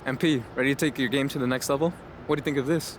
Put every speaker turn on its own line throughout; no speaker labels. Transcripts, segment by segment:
MP, ready to take your game to the next level? What do you think of this?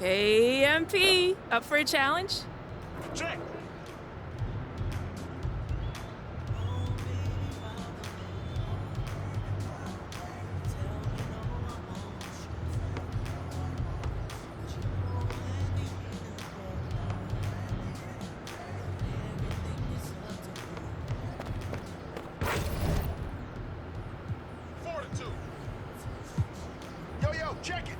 Hey, MP, up for a challenge?
Check. Fortitude. Yo, check it.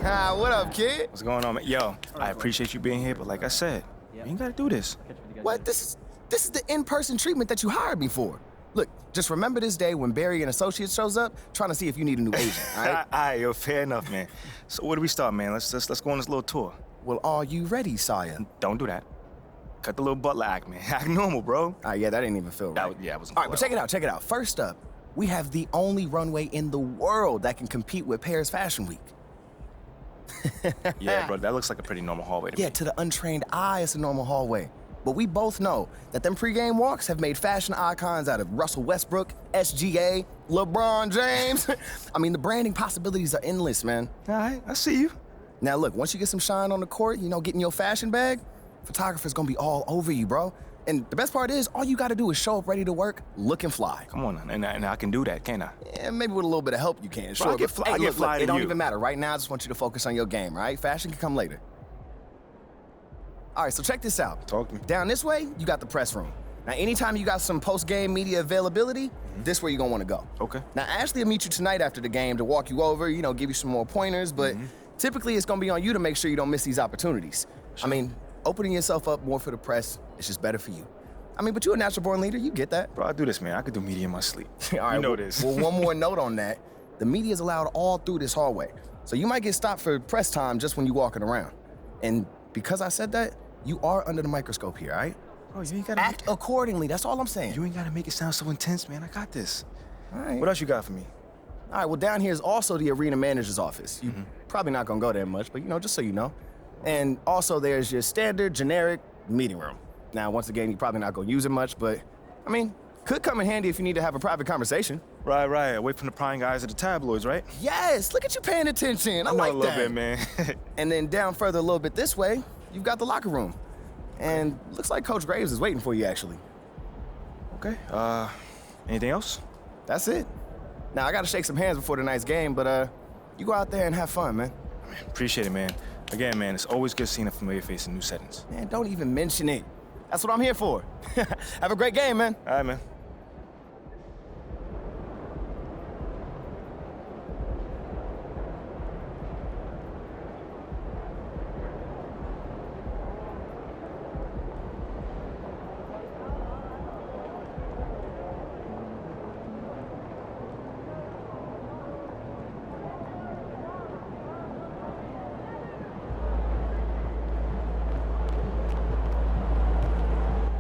What up, kid?
What's going on, man? Yo, I appreciate you being here, but like I said, you ain't gotta do this.
What? This is the in-person treatment that you hired me for. Look, just remember this day when Barry and Associates shows up, trying to see if you need a new agent, all right?
All right, yo, fair enough, man. So where do we start, man? Let's go on this little tour.
Well, are you ready, sire?
Don't do that. Cut the little butler act, man. Act normal, bro.
All right, yeah, that didn't even feel right.
Yeah, it wasn't
All right,
cool
but check it out. First up, we have the only runway in the world that can compete with Paris Fashion Week.
Yeah, bro, that looks like a pretty normal hallway to me.
Yeah, to the untrained eye, it's a normal hallway. But we both know that them pregame walks have made fashion icons out of Russell Westbrook, SGA, LeBron James. I mean, the branding possibilities are endless, man.
All right, I see you.
Now, look, once you get some shine on the court, getting your fashion bag, photographer's gonna be all over you, bro. And the best part is, all you gotta do is show up ready to work, looking fly.
Come on, and I can do that, can't I?
Yeah, maybe with a little bit of help you can, sure.
I get fly,
Hey, look,
to
it don't
you.
even matter. Right now, I just want you to focus on your game, right? Fashion can come later. All right, so check this out.
Talk to me.
Down this way, you got the press room. Now, anytime you got some post-game media availability, this where you're gonna wanna go.
Okay.
Now, Ashley will meet you tonight after the game to walk you over, give you some more pointers, but typically it's gonna be on you to make sure you don't miss these opportunities. I mean, opening yourself up more for the press is just better for you. I mean, but you're a natural-born leader, you get that.
Bro, I do this, man. I could do media in my sleep.
All right,
you know
well,
this.
Well, one more note on that. The media is allowed all through this hallway. So you might get stopped for press time just when you're walking around. And because I said that, you are under the microscope here, all right?
Bro, you ain't gotta
Act accordingly, that's all I'm saying.
You ain't gotta make it sound so intense, man. I got this.
All right.
What else you got for me?
All right, well, down here is also the arena manager's office. You're probably not gonna go there much, but just so you know. And also there's your standard, generic meeting room. Now, once again, you're probably not gonna use it much, but, I mean, could come in handy if you need to have a private conversation.
Right. Away from the prying eyes of the tabloids, right?
Yes, look at you paying attention. I
know
like
a little
that.
bit, man.
And then down further a little bit this way, you've got the locker room. And looks like Coach Graves is waiting for you, actually.
Okay. Anything else?
That's it. Now, I gotta shake some hands before tonight's game, but you go out there and have fun, man.
Appreciate it, man. Again, man, it's always good seeing a familiar face in new settings.
Man, don't even mention it. That's what I'm here for. Have a great game, man.
All right, man.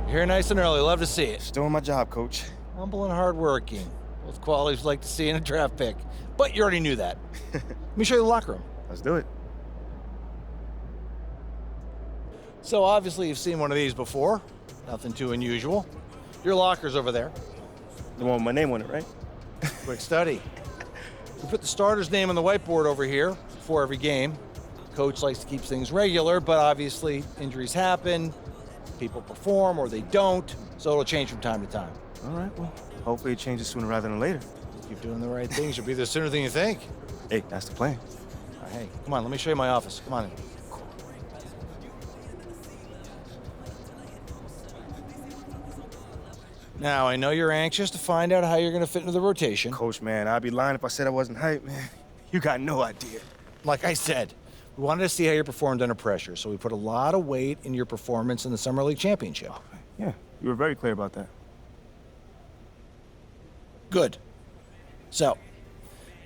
Here nice and early. Love to see it.
Still on my job, coach.
Humble and hardworking. Those qualities we like to see in a draft pick. But you already knew that. Let me show you the locker room.
Let's do it.
So obviously you've seen one of these before. Nothing too unusual. Your locker's over there.
The one with my name on it, right?
Quick study. We put the starter's name on the whiteboard over here before every game. Coach likes to keep things regular, but obviously injuries happen. People perform or they don't, so it'll change from time to time.
All right, well, hopefully it changes sooner rather than later.
Keep doing the right things. You'll be there sooner than you think.
Hey, that's the plan.
Hey, come on, let me show you my office. Come on in. Now, I know you're anxious to find out how you're going to fit into the rotation.
Coach, man, I'd be lying if I said I wasn't hyped, man. You got no idea.
Like I said, we wanted to see how you performed under pressure, so we put a lot of weight in your performance in the Summer League Championship.
Yeah, you were very clear about that.
Good. So,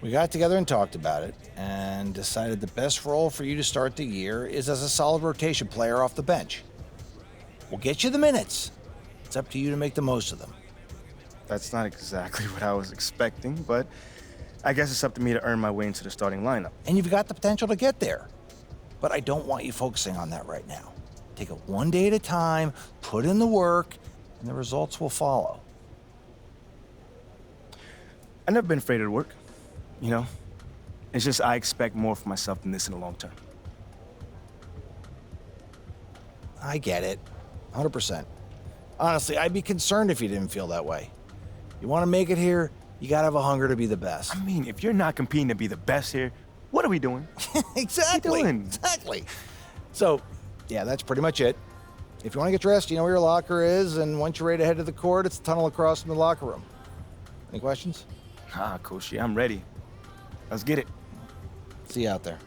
we got together and talked about it and decided the best role for you to start the year is as a solid rotation player off the bench. We'll get you the minutes. It's up to you to make the most of them.
That's not exactly what I was expecting, but I guess it's up to me to earn my way into the starting lineup.
And you've got the potential to get there. But I don't want you focusing on that right now. Take it one day at a time, put in the work, and the results will follow.
I've never been afraid of the work, you know? It's just I expect more for myself than this in the long term.
I get it, 100%. Honestly, I'd be concerned if you didn't feel that way. You want to make it here, you gotta have a hunger to be the best.
I mean, if you're not competing to be the best here, what are we doing?
Exactly.
What are you doing?
Exactly. So, yeah, that's pretty much it. If you want to get dressed, you know where your locker is, and once you're ready to head to the court, it's the tunnel across from the locker room. Any questions?
Coach, yeah, I'm ready. Let's get it.
See you out there.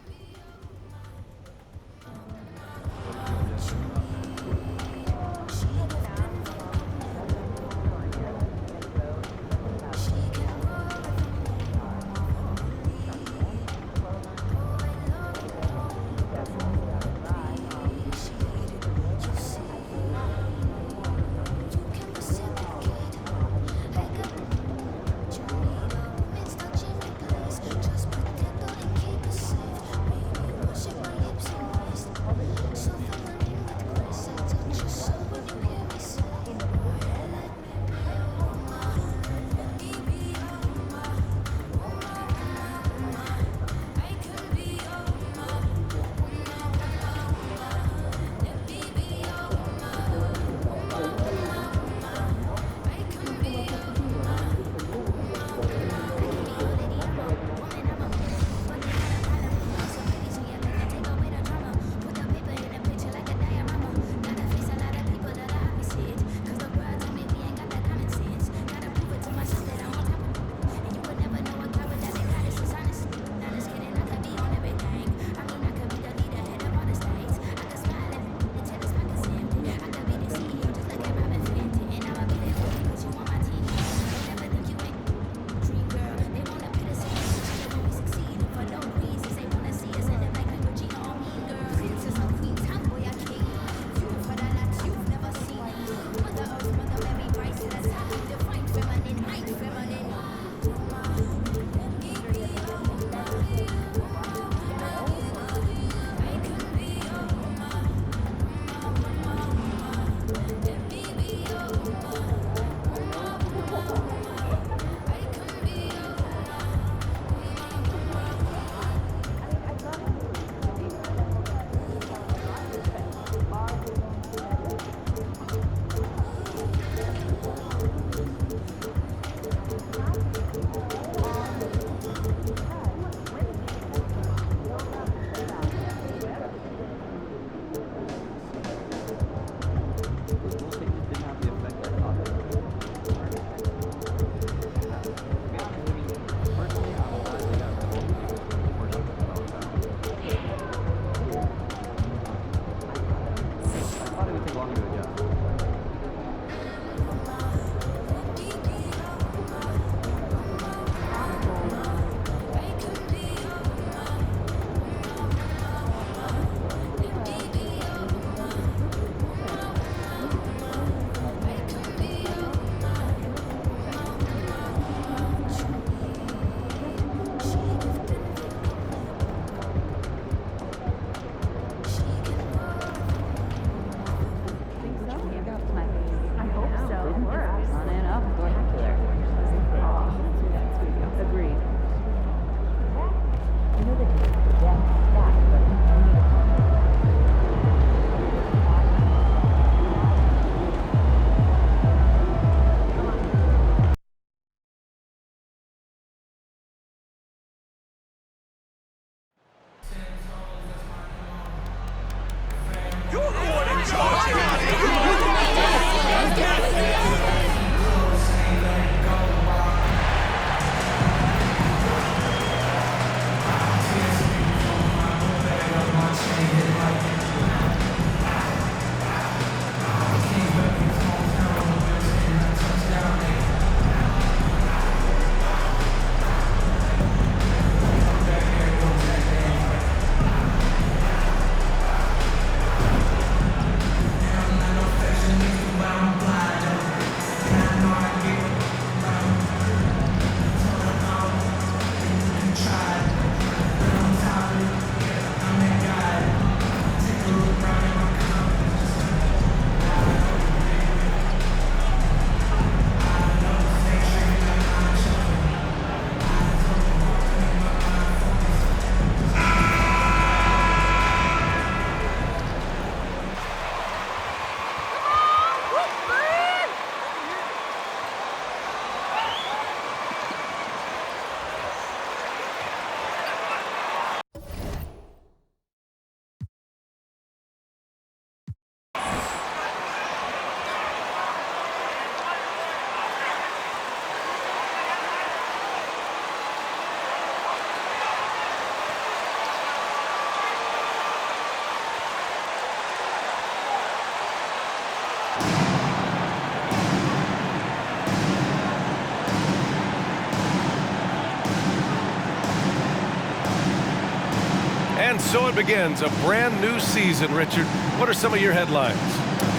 And so it begins, a brand new season, Richard. What are some of your headlines?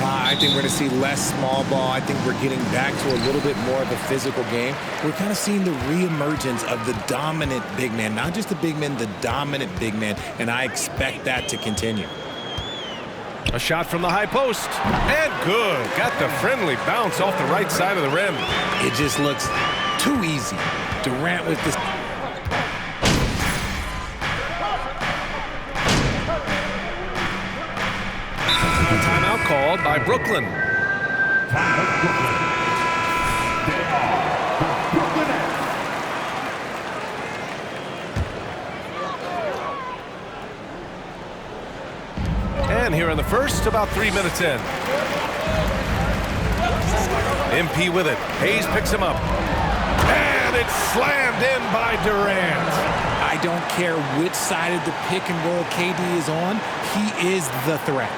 I think we're going to see less small ball. I think we're getting back to a little bit more of a physical game. We're kind of seeing the reemergence of the dominant big man, not just the big man, the dominant big man, and I expect that to continue.
A shot from the high post, and good. Got the friendly bounce off the right side of the rim.
It just looks too easy. Durant with this.
Timeout called by Brooklyn. And here in the first, about 3 minutes in. MP with it. Hayes picks him up. And it's slammed in by Durant.
I don't care which side of the pick and roll KD is on. He is the threat.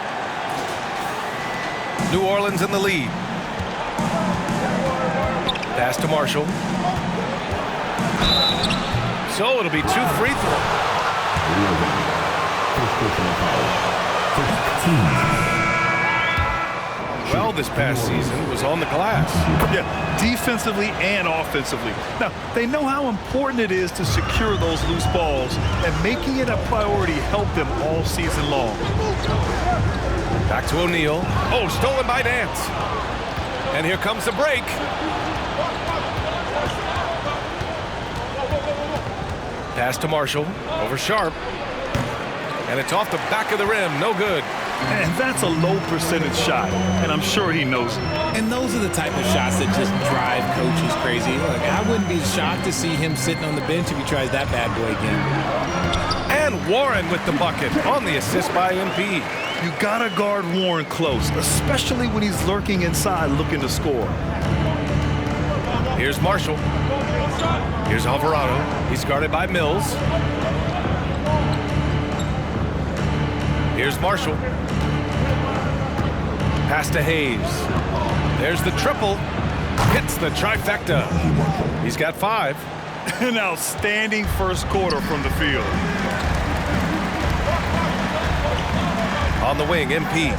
New Orleans in the lead. Pass to Marshall. So it'll be 2 free throws. Well, this past season was on the glass.
Yeah, defensively and offensively. Now, they know how important it is to secure those loose balls, and making it a priority helped them all season long.
Back to O'Neal. Oh, stolen by Nance. And here comes the break. Pass to Marshall. Over Sharp. And it's off the back of the rim. No good.
And that's a low percentage shot, and I'm sure he knows it.
And those are the type of shots that just drive coaches crazy. Look, I wouldn't be shocked to see him sitting on the bench if he tries that bad boy again.
And Warren with the bucket on the assist by MP.
You gotta guard Warren close, especially when he's lurking inside looking to score.
Here's Marshall. Here's Alvarado. He's guarded by Mills. Here's Marshall. Pass to Hayes. There's the triple. Hits the trifecta. He's got 5.
An outstanding first quarter from the field.
On the wing, MP.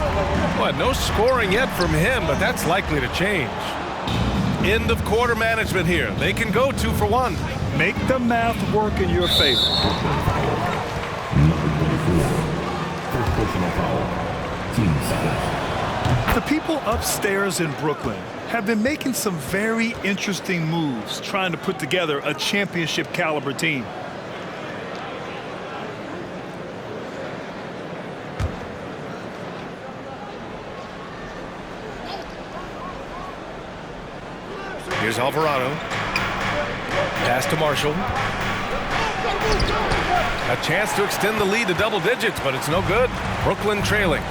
Well, no scoring yet from him, but that's likely to change. End of quarter management here. They can go 2 for 1.
Make the math work in your favor. The people upstairs in Brooklyn have been making some very interesting moves trying to put together a championship caliber team.
Here's Alvarado. Pass to Marshall. A chance to extend the lead to double digits, but it's no good. Brooklyn trailing.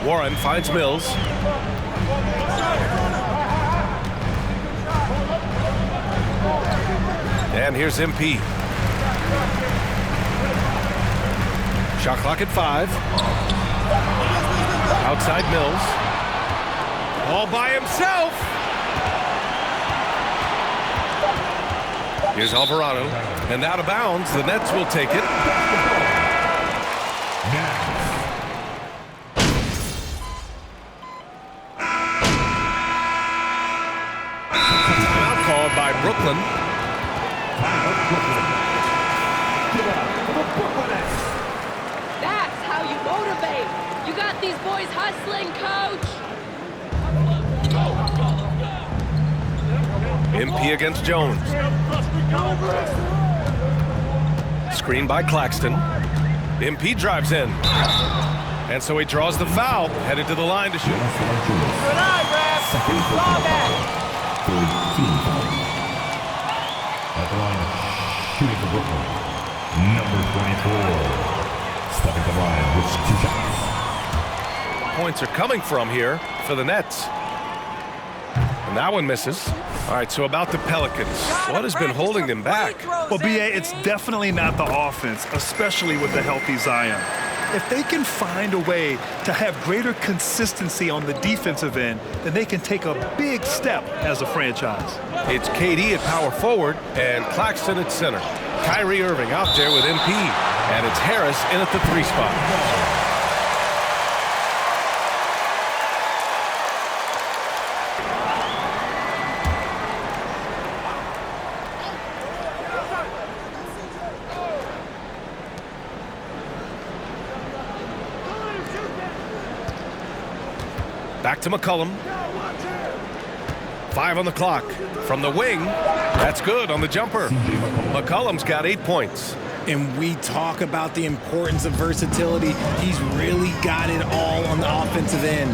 Warren finds Mills. And here's MP. Shot clock at 5. Outside Mills. All by himself. Here's Alvarado. And out of bounds. The Nets will take it. Timeout called by Brooklyn.
That's how you motivate. You got these boys hustling, coach.
MP against Jones. Screen by Claxton. MP drives in. And so he draws the foul, headed to the line to shoot.
Good eye, Ref. Ball back. At the line, shooting for Brooklyn. Number 24. Stepping the line with 2 shots.
Points are coming from here for the Nets. And that one misses. All right, so about the Pelicans. What has been holding them back?
Well, B.A., it's definitely not the offense, especially with the healthy Zion. If they can find a way to have greater consistency on the defensive end, then they can take a big step as a franchise.
It's KD at power forward and Claxton at center. Kyrie Irving out there with MP. And it's Harris in at the 3 spot. Back to McCollum. 5 on the clock. From the wing, that's good on the jumper. McCollum's got 8 points.
And we talk about the importance of versatility. He's really got it all on the offensive end.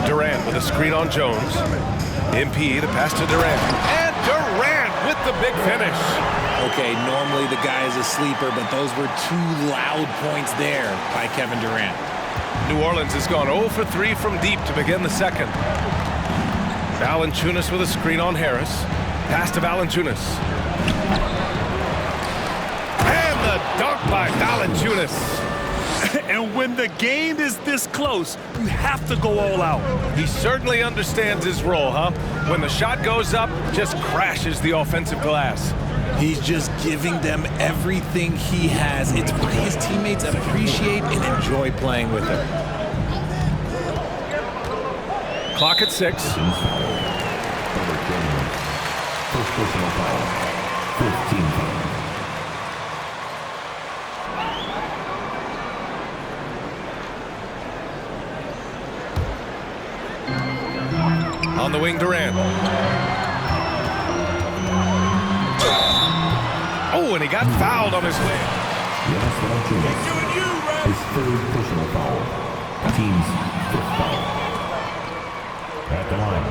Durant with a screen on Jones. MP, the pass to Durant. And Durant with the big finish.
Okay, normally the guy is a sleeper, but those were 2 loud points there by Kevin Durant.
New Orleans has gone 0 for 3 from deep to begin the second. Valanciunas with a screen on Harris. Pass to Valanciunas. And the dunk by Valanciunas.
And when the game is this close, you have to go all out.
He certainly understands his role, huh? When the shot goes up, just crashes the offensive glass.
He's just giving them everything he has. It's why his teammates appreciate and enjoy playing with him.
Clock at 6.
First personal foul. 15 foul.
On the wing, Durant. Oh, and he got fouled on his way.
Giannis Valanciunas. His 3rd personal foul. Team's 5th foul. At the line,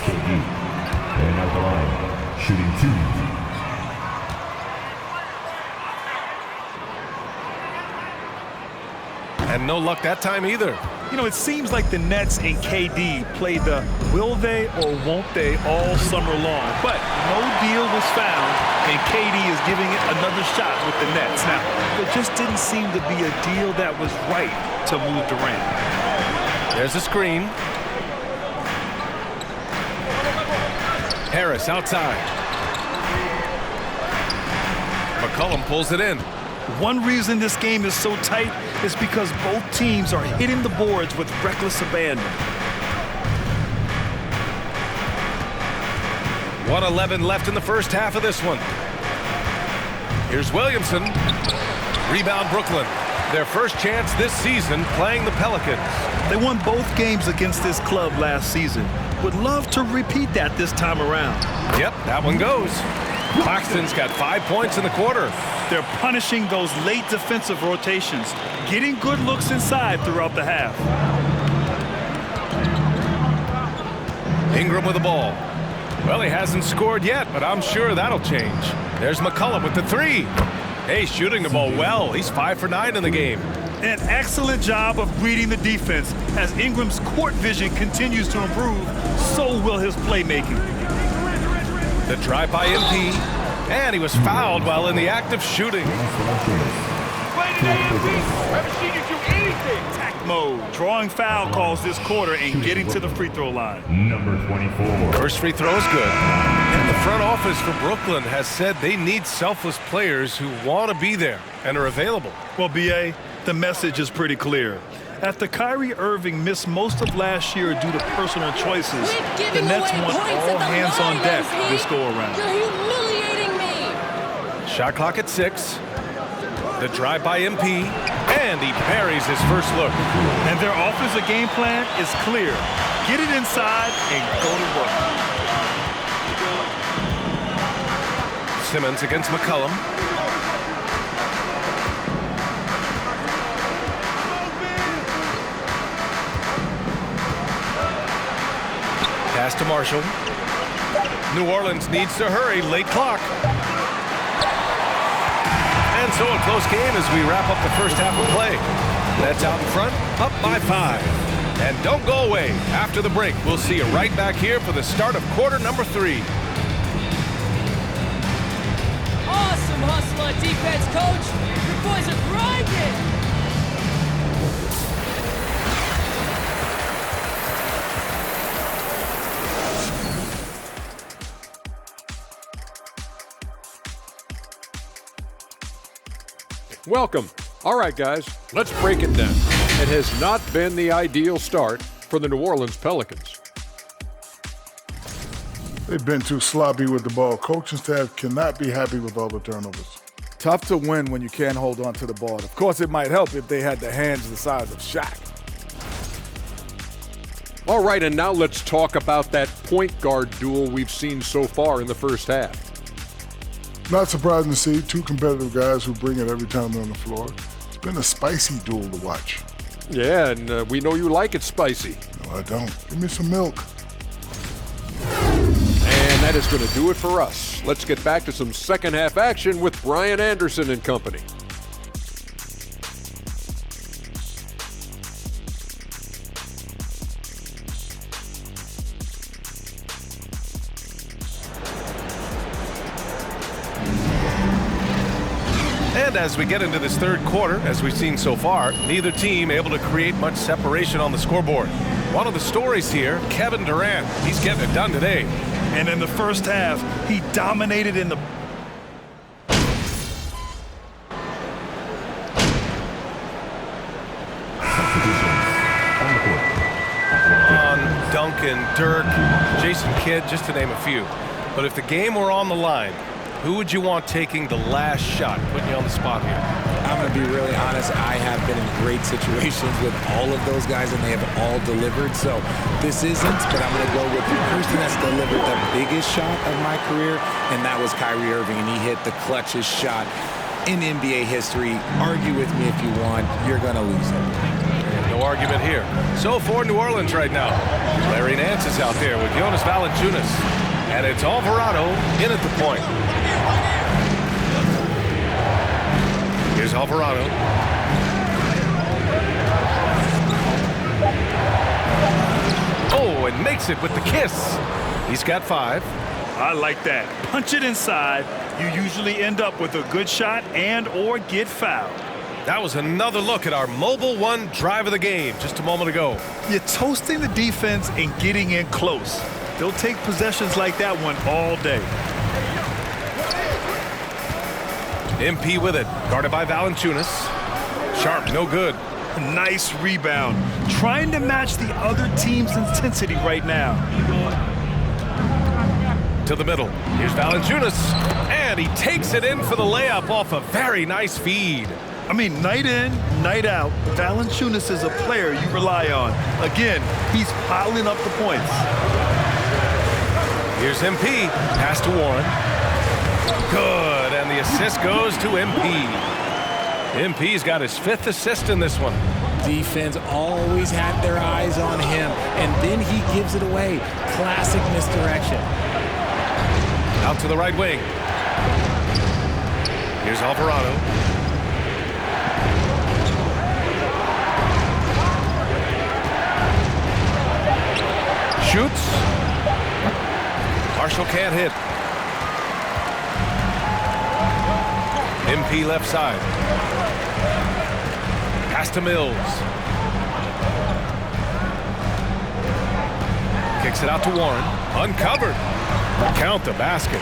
KD. And at the line, shooting 2.
And no luck that time either.
You know, it seems like the Nets and KD played the will they or won't they all summer long. But no deal was found, and KD is giving it another shot with the Nets. Now, there just didn't seem to be a deal that was right to move Durant.
There's a screen. Harris outside. McCollum pulls it in.
One reason this game is so tight is because both teams are hitting the boards with reckless abandon.
1:11 left in the first half of this one. Here's Williamson. Rebound Brooklyn. Their first chance this season playing the Pelicans.
They won both games against this club last season. Would love to repeat that this time around.
Yep, that one goes. Claxton's got 5 points in the quarter.
They're punishing those late defensive rotations, getting good looks inside throughout the half.
Ingram with the ball. Well, he hasn't scored yet, but I'm sure that'll change. There's McCollum with the 3. Hey, shooting the ball well. He's 5 for 9 in the game.
An excellent job of reading the defense. As Ingram's court vision continues to improve, so will his playmaking.
The drive by MP, and he was fouled while in the act of shooting.
Attack mode, drawing foul calls this quarter and getting to the free throw line.
Number 24.
First free throw is good. And the front office for Brooklyn has said they need selfless players who want to be there and are available.
Well, B.A., the message is pretty clear. After Kyrie Irving missed most of last year due to personal choices, the Nets want all hands on deck this go-around.
You're humiliating me.
Shot clock at 6. The drive by MP, and he buries his first look.
And their offensive game plan is clear. Get it inside and go to work.
Simmons against McCollum. Pass to Marshall. New Orleans needs to hurry, late clock. And so a close game as we wrap up the first half of play. Nets out in front, up by 5. And don't go away. After the break, we'll see you right back here for the start of quarter number 3.
Awesome hustle on defense, coach. Your boys are grinding.
Welcome. All right, guys, let's break it down. It has not been the ideal start for the New Orleans Pelicans.
They've been too sloppy with the ball. Coaching staff cannot be happy with all the turnovers.
Tough to win when you can't hold on to the ball. Of course, it might help if they had the hands the size of Shaq.
All right, and now let's talk about that point guard duel we've seen so far in the first half.
Not surprising to see two competitive guys who bring it every time they're on the floor. It's been a spicy duel to watch.
Yeah, and we know you like it spicy.
No, I don't. Give me some milk.
And that is going to do it for us. Let's get back to some second half action with Brian Anderson and company.
And as we get into this third quarter, as we've seen so far, neither team able to create much separation on the scoreboard. One of the stories here, Kevin Durant, he's getting it done today.
And in the first half, he dominated in the...
Duncan, Dirk, Jason Kidd, just to name a few. But if the game were on the line, who would you want taking the last shot? Putting you on the spot here.
I'm going to be really honest. I have been in great situations with all of those guys, and they have all delivered. So this isn't, but I'm going to go with the person that's delivered the biggest shot of my career, and that was Kyrie Irving, and he hit the clutchest shot in NBA history. Argue with me if you want. You're going to lose it.
No argument here. So for New Orleans right now, Larry Nance is out there with Jonas Valanciunas. And it's Alvarado in at the point. Here's Alvarado. Oh, and makes it with the kiss. He's got 5.
I like that. Punch it inside. You usually end up with a good shot and or get fouled.
That was another look at our Mobile One drive of the game just a moment ago.
You're toasting the defense and getting in close. They'll take possessions like that one all day.
MP with it, guarded by Valanciunas. Sharp, no good.
Nice rebound. Trying to match the other team's intensity right now.
To the middle. Here's Valanciunas. And he takes it in for the layup off a very nice feed.
I mean, night in, night out, Valanciunas is a player you rely on. Again, he's piling up the points.
Here's MP. Pass to Warren. Good, and the assist goes to MP. MP's got his 5th assist in this one.
Defense always had their eyes on him, and then he gives it away. Classic misdirection.
Out to the right wing. Here's Alvarado. Shoots. Marshall can't hit. MP left side. Pass to Mills. Kicks it out to Warren. Uncovered. Count the basket.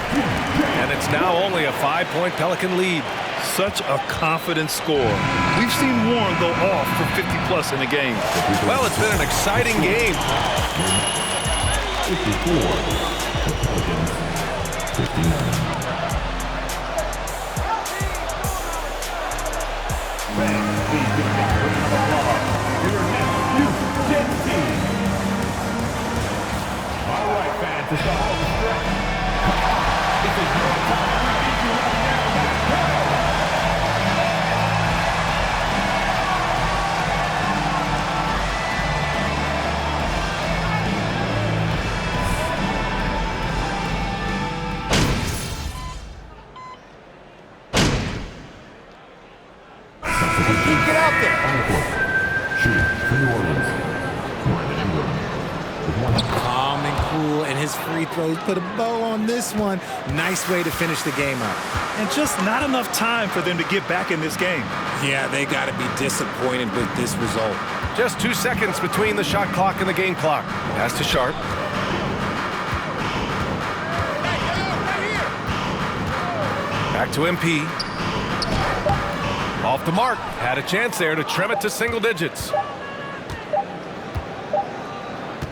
And it's now only a 5-point Pelican lead.
Such a confident score. We've seen Warren go off for 50+ in a game.
Well, it's been an exciting game.
54. The Pelicans, 59. All right, fans, it's the home stretch. This is your time. We need you right now.
Get out there.
Shooting for New Orleans.
Calm and cool, and his free throws put a bow on this one. Nice way to finish the game out.
And just not enough time for them to get back in this game.
Yeah, they got to be disappointed with this result.
Just 2 seconds between the shot clock and the game clock. Pass to Sharp. Back to MP. Off the mark. Had a chance there to trim it to single digits.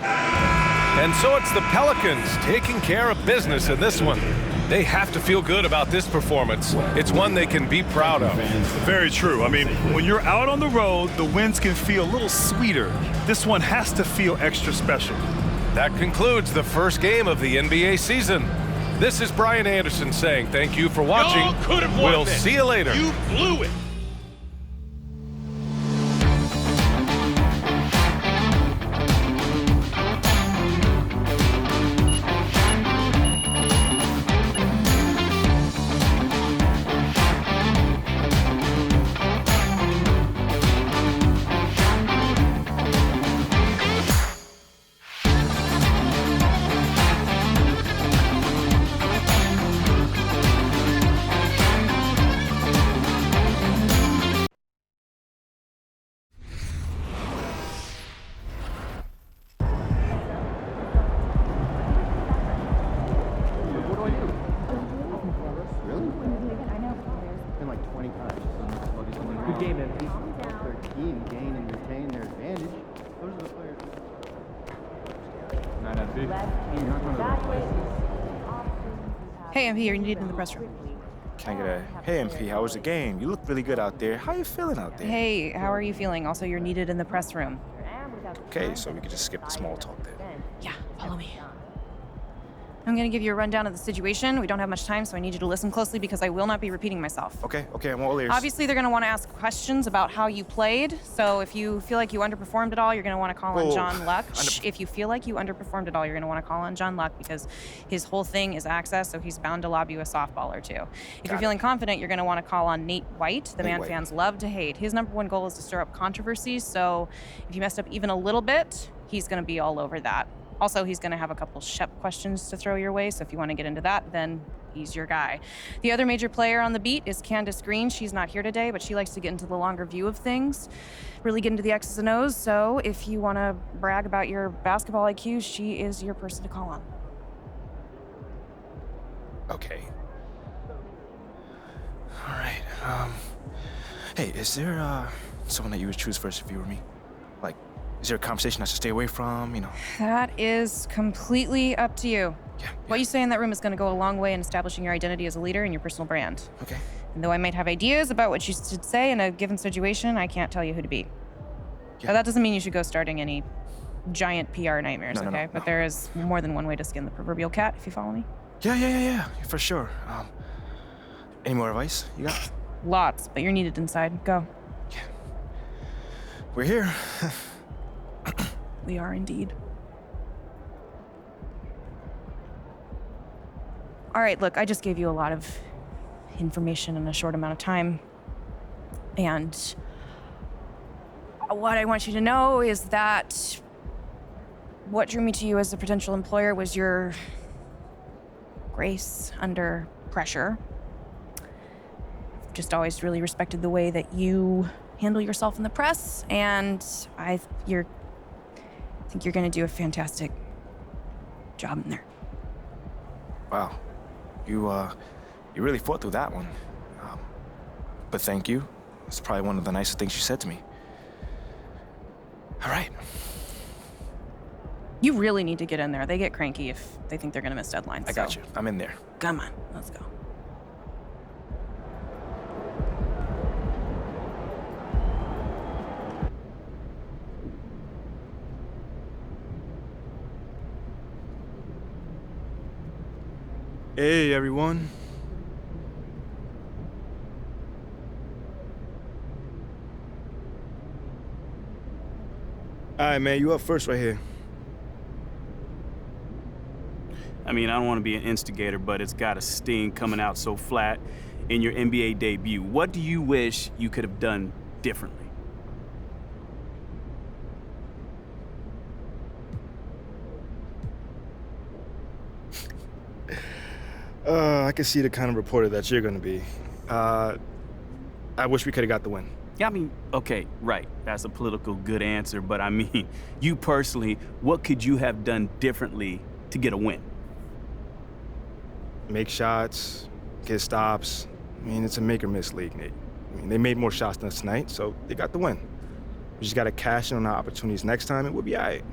And so it's the Pelicans taking care of business in this one. They have to feel good about this performance. It's one they can be proud of.
Very true. I mean, when you're out on the road, the wins can feel a little sweeter. This one has to feel extra special.
That concludes the first game of the NBA season. This is Brian Anderson saying thank you for watching.
Y'all could have won
We'll
this.
see you later.
You blew it.
Hey, MP, you're needed in the press room.
Can I get a, hey MP, how was the game? You look really good out there. How you feeling out there?
Hey, how are you feeling? Also, you're needed in the press room.
Okay, so we could just skip the small talk then.
Yeah, follow me. I'm gonna give you a rundown of the situation. We don't have much time, so I need you to listen closely because I will not be repeating myself.
Okay, I'm all ears.
Obviously, they're gonna want to ask questions about how you played. So if you feel like you underperformed at all, you're gonna want to call on John Luck. If you feel like you underperformed at all, you're gonna want to call on John Luck because his whole thing is access, so he's bound to lob you a softball or two. If you're feeling confident, you're gonna want to call on Nate White, the man fans love to hate. His #1 goal is to stir up controversies, so if you messed up even a little bit, he's gonna be all over that. Also, he's going to have a couple Shep questions to throw your way, so if you want to get into that, then he's your guy. The other major player on the beat is Candace Green. She's not here today, but she likes to get into the longer view of things, really get into the X's and O's, so if you want to brag about your basketball IQ, she is your person to call on.
Okay. All right. Hey, is there someone that you would choose first if you were me? Like, is there a conversation I should stay away from, you know?
That is completely up to you.
Yeah.
What you say in that room is going to go a long way in establishing your identity as a leader and your personal brand.
Okay.
And though I might have ideas about what you should say in a given situation, I can't tell you who to be.
Yeah.
But that doesn't mean you should go starting any giant PR nightmares,
No,
okay?
no.
But there is more than one way to skin the proverbial cat, if you follow me.
Yeah, for sure. Any more advice you got?
Lots, but you're needed inside. Go.
Yeah. We're here.
We are indeed. All right, look, I just gave you a lot of information in a short amount of time. And what I want you to know is that what drew me to you as a potential employer was your grace under pressure. I've just always really respected the way that you handle yourself in the press, and I think you're going to do a fantastic job in there.
Wow. You really fought through that one. But thank you. It's probably one of the nicest things you said to me. All right.
You really need to get in there. They get cranky if they think they're going to miss deadlines.
I got you. I'm in there.
Come on, let's go.
Hey, everyone. All right, man, you up first right here.
I mean, I don't want to be an instigator, but it's got a sting coming out so flat in your NBA debut. What do you wish you could have done differently?
I can see the kind of reporter that you're gonna be. I wish we could have got the win.
Yeah, I mean, okay, right. That's a political good answer, but I mean, you personally, what could you have done differently to get a win?
Make shots, get stops. I mean, it's a make or miss league, Nate. I mean, they made more shots than us tonight, so they got the win. We just got to cash in on our opportunities next time, and we'll be all right.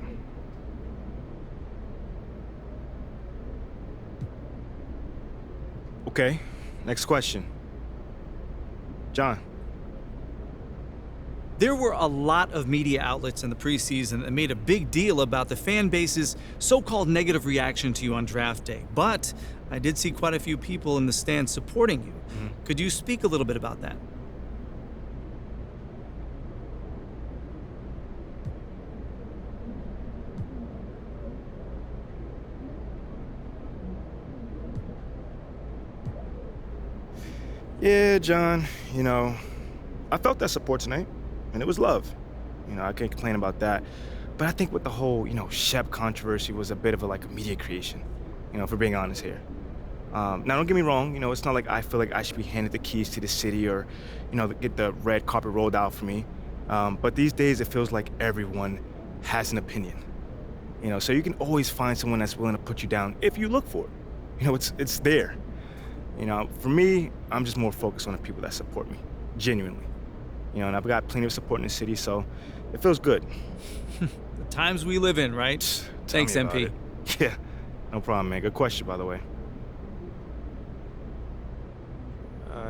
Okay, next question. John.
There were a lot of media outlets in the preseason that made a big deal about the fan base's so-called negative reaction to you on draft day. But I did see quite a few people in the stands supporting you. Could you speak a little bit about that?
Yeah, John, you know, I felt that support tonight, and it was love. You know, I can't complain about that. But I think with the whole, Shep controversy was a bit of a media creation, if we're being honest here. Now, don't get me wrong, it's not like I feel like I should be handed the keys to the city or, get the red carpet rolled out for me. But these days, it feels like everyone has an opinion. So you can always find someone that's willing to put you down if you look for it. It's there. For me, I'm just more focused on the people that support me, genuinely. And I've got plenty of support in the city, so it feels good.
The times we live in, right? Thanks, MP.
Yeah, no problem, man. Good question, by the way.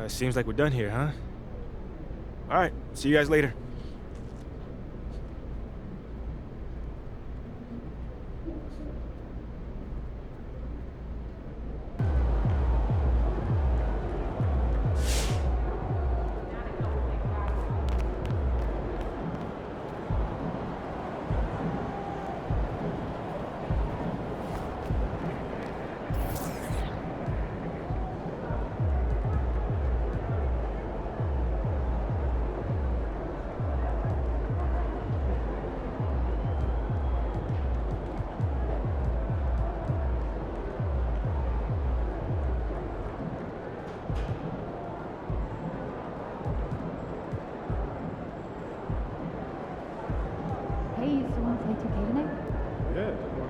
Seems like we're done here, huh? All right, see you guys later.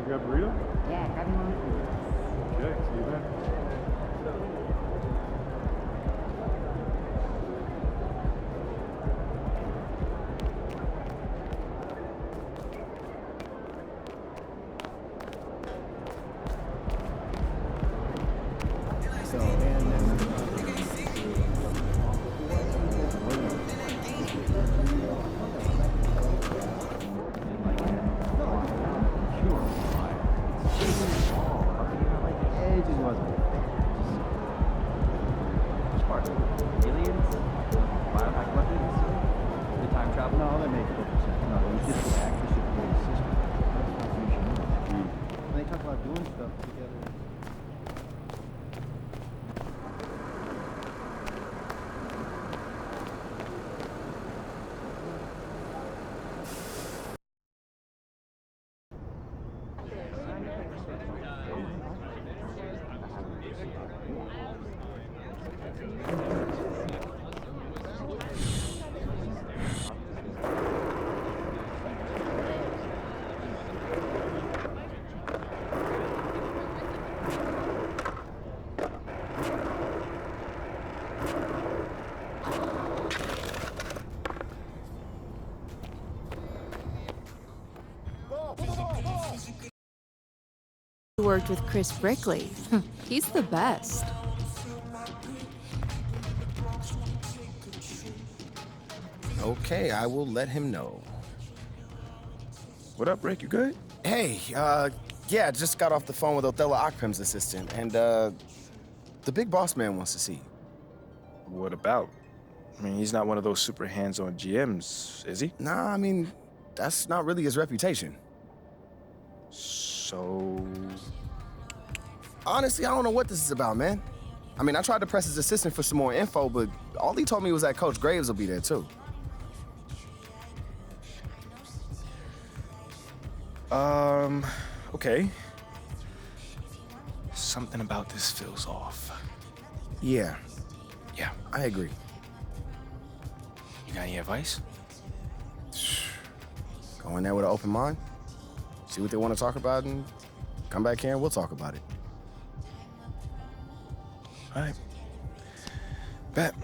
grab a burrito?
Yeah, grab me one.
Okay, see you then.
Worked with Chris Brickley. He's the best.
Okay, I will let him know.
What up, Rick? You good?
Hey, yeah, just got off the phone with Othello Akpem's assistant, and the big boss man wants to see you.
What about? I mean, he's not one of those super hands-on GMs, is he?
Nah, I mean, that's not really his reputation.
So...
Honestly, I don't know what this is about, man. I mean, I tried to press his assistant for some more info, but all he told me was that Coach Graves will be there, too.
Okay. Something about this feels off.
Yeah.
Yeah.
I agree.
You got any advice?
Go in there with an open mind. See what they want to talk about, and come back here and we'll talk about it.
All right. Bet.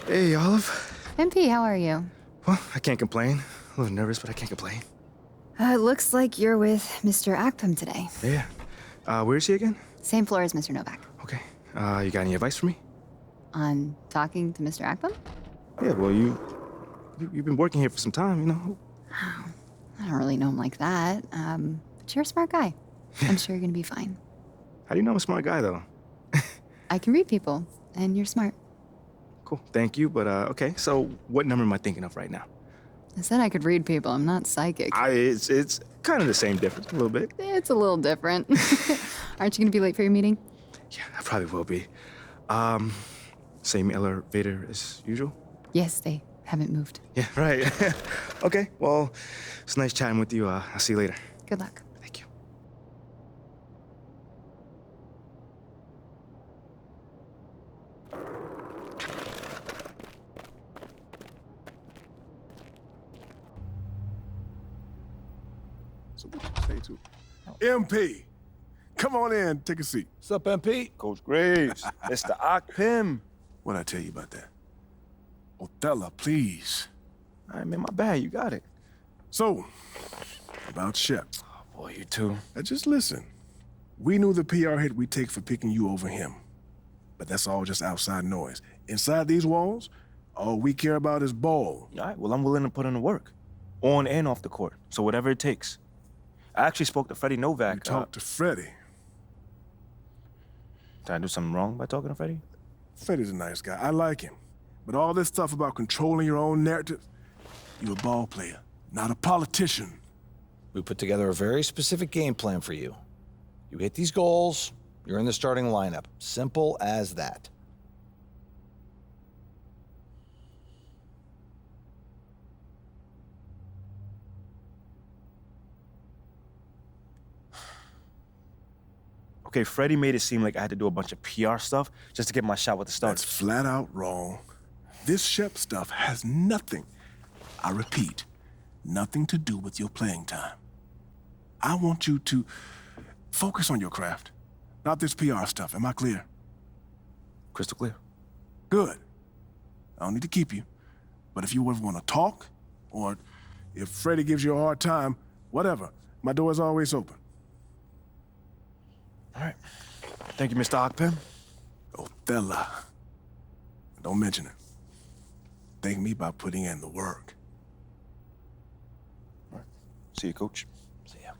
Hey, Olive.
MP, how are you?
Well, I can't complain. A little nervous, but I can't complain.
Looks like you're with Mr. Akpam today.
Yeah. Where is he again?
Same floor as Mr. Novak.
Okay. You got any advice for me?
On talking to Mr. Akpam?
Yeah, well, you've been working here for some time, you know.
I don't really know him like that. But you're a smart guy. I'm sure you're gonna be fine.
How do you know I'm a smart guy, though?
I can read people, and you're smart.
Cool. Thank you, but okay. So, what number am I thinking of right now?
I said I could read people. I'm not psychic.
It's kind of the same difference, a little bit.
It's a little different. Aren't you gonna be late for your meeting?
Yeah, I probably will be. Same elevator as usual?
Yes, they haven't moved.
Yeah, right. Okay, well, it's nice chatting with you. I'll see you later.
Good luck.
Thank you.
So what you say to MP? Come on in, take a seat.
What's up, MP?
Coach Graves, Mr. Akpam.
What'd I tell you about that? Othello, please.
All right, man, my bad. You got it.
So, about Shep.
Oh, boy, you too.
Now just listen. We knew the PR hit we'd take for picking you over him. But that's all just outside noise. Inside these walls, all we care about is ball.
All right, well, I'm willing to put in the work. On and off the court. So whatever it takes. I actually spoke to Freddie Novak.
You talked to Freddie?
Did I do something wrong by talking to Freddie?
Freddie's a nice guy. I like him. But all this stuff about controlling your own narrative, you're a ball player, not a politician.
We put together a very specific game plan for you. You hit these goals, you're in the starting lineup. Simple as that.
Okay, Freddie made it seem like I had to do a bunch of PR stuff just to get my shot with the Stars.
That's flat out wrong. This Shep stuff has nothing, I repeat, nothing to do with your playing time. I want you to focus on your craft, not this PR stuff. Am I clear?
Crystal clear.
Good. I don't need to keep you. But if you ever want to talk, or if Freddie gives you a hard time, whatever, my door is always open.
All right. Thank you, Mr. Akpam.
Othello. Don't mention it. Thank me by putting in the work.
All right. See you, Coach. See ya.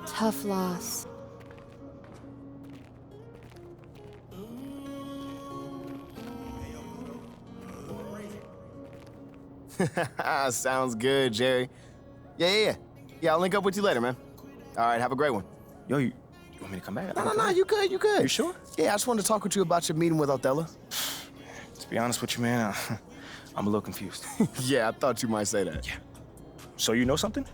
Tough loss.
Sounds good, Jerry. Yeah, I'll link up with you later, man. All right, have a great one.
Yo, you want me to come back?
No, you good.
You sure?
Yeah, I just wanted to talk with you about your meeting with Othello.
To be honest with you, man, I'm a little confused.
Yeah, I thought you might say that.
Yeah. So you know something?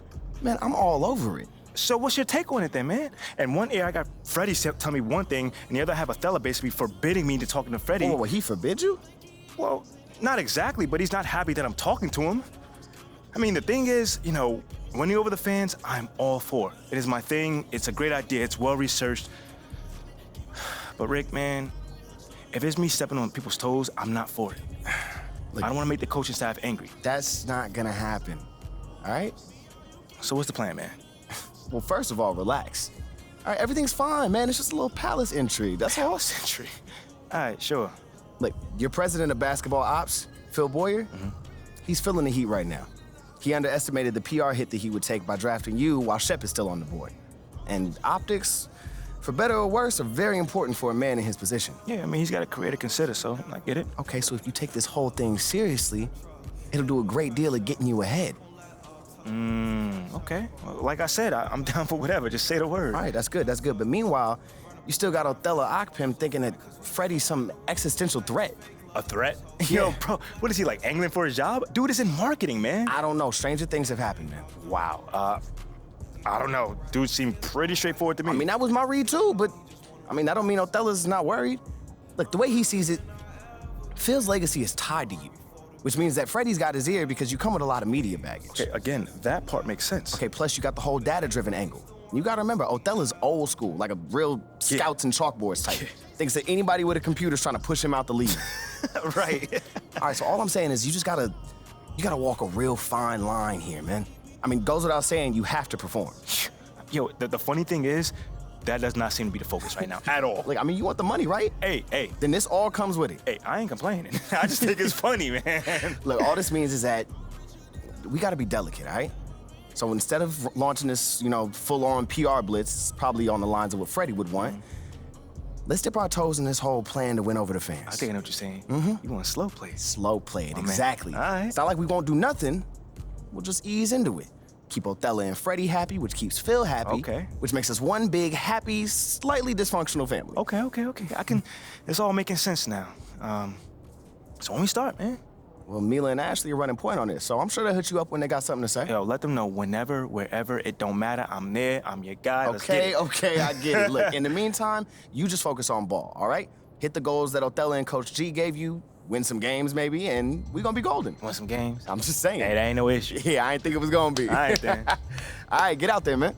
Man, I'm all over it.
So what's your take on it then, man? And one ear, I got Freddie tell me one thing, and the other I have Othello basically forbidding me to talking to Freddie.
Oh, he forbid you?
Well, not exactly, but he's not happy that I'm talking to him. I mean, the thing is, you know, winning over the fans, I'm all for. It is my thing. It's a great idea. It's well-researched. But Rick, man, if it's me stepping on people's toes, I'm not for it.
Look,
I don't want to make the coaching staff angry.
That's not gonna happen, all right?
So what's the plan, man?
Well, first of all, relax. All right, everything's fine, man. It's just a little palace intrigue, that's all.
Palace intrigue? All right, sure.
Look, your president of basketball ops, Phil Boyer, he's feeling the heat right now. He underestimated the PR hit that he would take by drafting you while Shep is still on the board. And optics, for better or worse, are very important for a man in his position.
Yeah, I mean, he's got a career to consider, so I get it.
Okay, so if you take this whole thing seriously, it'll do a great deal of getting you ahead.
Okay. Well, like I said, I'm down for whatever. Just say the word.
All right, that's good, that's good. But meanwhile, you still got Othello Akpim thinking that Freddie's some existential threat.
A threat?
Yeah.
Yo, bro, what is he, like, angling for his job? Dude is in marketing, man.
I don't know. Stranger things have happened, man.
Wow. I don't know. Dude seemed pretty straightforward to me.
I mean, that was my read too, but I mean, that don't mean Othello's not worried. Look, the way he sees it, Phil's legacy is tied to you, which means that Freddie's got his ear because you come with a lot of media baggage.
Okay, again, that part makes sense.
Okay, plus you got the whole data-driven angle. You gotta remember, Othello's old school, like a real scouts and chalkboards type. Thinks that anybody with a computer's trying to push him out the league.
Right.
All right, so all I'm saying is you gotta walk a real fine line here, man. I mean, goes without saying, you have to perform.
Yo, the funny thing is, that does not seem to be the focus right now, at all.
Like, I mean, you want the money, right?
Hey.
Then this all comes with it.
Hey, I ain't complaining. I just think it's funny, man.
Look, all this means is that we gotta be delicate, all right? So instead of launching this, full-on PR blitz, probably on the lines of what Freddie would want, let's dip our toes in this whole plan to win over the fans.
I think I know what you're saying. You want to slow play it.
Slow play it,
Oh,
exactly.
Man. All right.
It's not like we won't do nothing. We'll just ease into it. Keep Othello and Freddie happy, which keeps Phil happy.
Okay.
Which makes us one big, happy, slightly dysfunctional family.
Okay. It's all making sense now. So when we start, man?
Well, Mila and Ashley are running point on this, so I'm sure they'll hit you up when they got something to say.
Yo, let them know whenever, wherever, it don't matter. I'm there, I'm your guy. Let's get it.
Okay, I get it. Look, in the meantime, you just focus on ball, all right? Hit the goals that Othello and Coach G gave you, win some games maybe, and we gonna be golden.
Win some games?
I'm just saying.
Hey, that ain't no issue.
Yeah, I ain't think it was gonna be.
All right, then.
All right, get out there, man.